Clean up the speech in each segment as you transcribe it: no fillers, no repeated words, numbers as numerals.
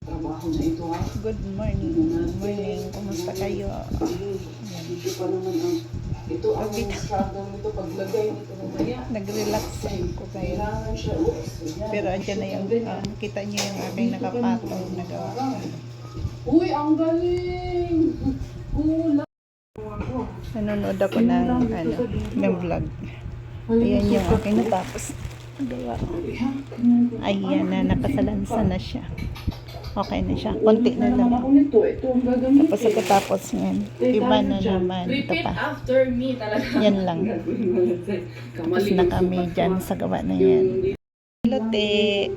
trabaho na ito ha. Good morning. Good morning. Kumusta kayo? Ito pa naman ang ito ang struggle nito paglagay nito mamaya. Nag-relax ko kayo. Kailangan siya. Pero andyan na yung, kita niyo yung aking nakapatong na gawa. Uy, ang galing! Hula! Nanonood ako ng vlog. Ayan yung aking natapos gawa. Ayan na, nakasalansa na siya. Okay na siya. Konti na lang. Tapos pagkatapos yan, iba na naman. Ito pa. After me talaga. Yan lang. Tapos na kami dyan sa gawa na yan. Lote.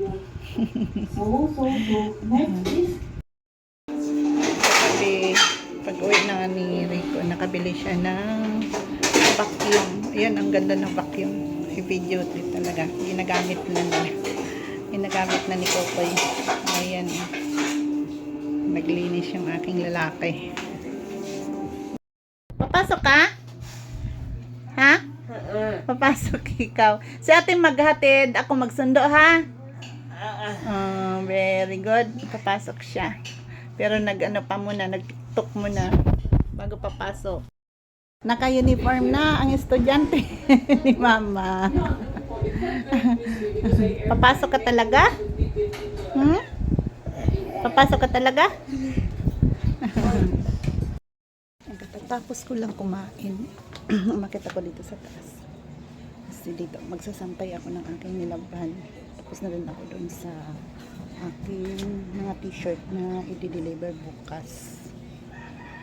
Pag-uwi na ni Rico, nakabili siya ng vacuum. Ayan, ang ganda ng vacuum. Heavy duty talaga. Ginagamit na nila. Ginagamit na ni Kokoy. Ayan. Naglinis yung aking lalaki. Papasok ka? Ha? Papasok ikaw. Si ate maghatid. Ako magsundo, ha? Very good. Papasok siya. Pero nag-ano pa muna, nag-tiktok muna bago papasok. Naka-uniform na ang estudyante ni mama. Papasok ka talaga? Papasok ka talaga? Tapos ko lang kumain. Umakit ako dito sa taas. Kasi dito, magsasampay ako ng aking nilabhan. Tapos na rin ako doon sa aking mga t-shirt na i-deliver bukas.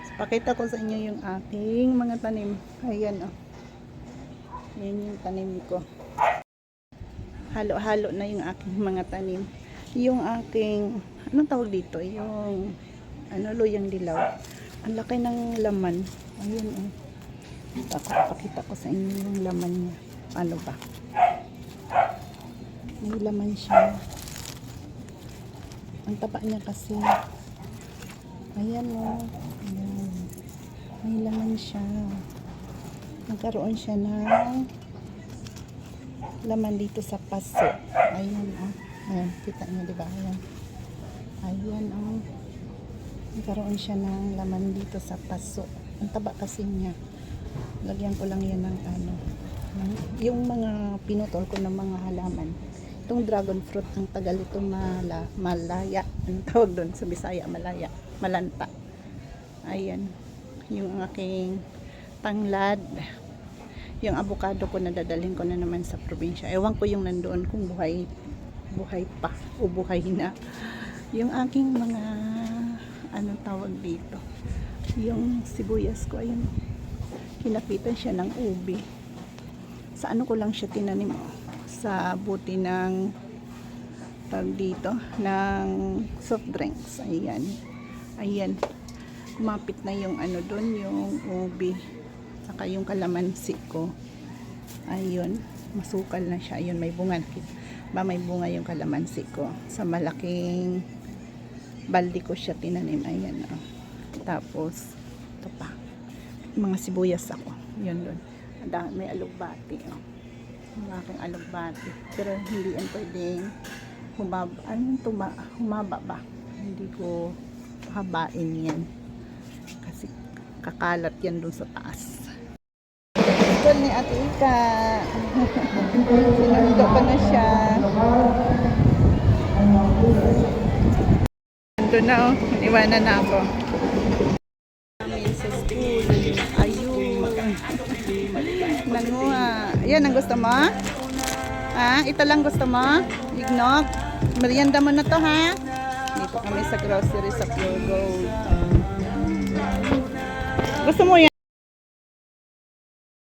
So, pakita ko sa inyo yung aking mga tanim. Ayan o. Ayan yung tanim ko. Halo-halo na yung aking mga tanim. Yung aking, anong tawag dito? Yung, luyang dilaw. Ang laki ng laman. Ayan o. Pakita ko sa inyo yung laman niya. Ano ba? May laman siya. Ang taba niya kasi. Ayan o. Ayan. May laman siya. Nagkaroon siya ng laman dito sa paso. Ayan o. Ayan. Kita niyo diba? Ayan. Ayan o. Nagkaroon siya ng laman dito sa paso. Ang taba kasi niya. Lagyan ko lang yan ng yung mga pinutol ko ng mga halaman. Itong dragon fruit, ang tagal ito malaya. Ang tawag doon sa Bisaya, malaya. Malanta. Ayan. Yung aking tanglad. Yung avocado ko na dadalhin ko na naman sa probinsya. Ewan ko yung nandoon kung buhay pa o buhay na. Yung aking mga anong tawag dito. Yung sibuyas ko, ayun. Hinapitan siya ng ubi. Sa ano ko lang siya tinanim, sa buti ng tawag dito ng soft drinks. Ayan. Ayan. Kumapit na yung doon, yung ubi. Saka yung kalamansi ko. Ayun. Masukal na siya. Ayun, may bunga. May bunga yung kalamansi ko. Sa malaking balde ko siya tinanim. Ayan. Oh. Tapos, ito pa. Mga sibuyas ako. Yun doon. May alugbati. Oh. Yung aking alugbati. Pero hindi yan pwedeng humaba ba? Hindi ko habain yan. Kasi kakalat yan doon sa taas. Ito ni Ate Ika. Sinundo ko na siya. Ito na oh. Iwanan na ako. Sa school. Ayun. Nanguha. Yan ang gusto mo? Ha? Ito lang gusto mo? Ignog? Merienda mo na to ha? Dito kami sa grocery sa Pure Gold. Gusto mo yan?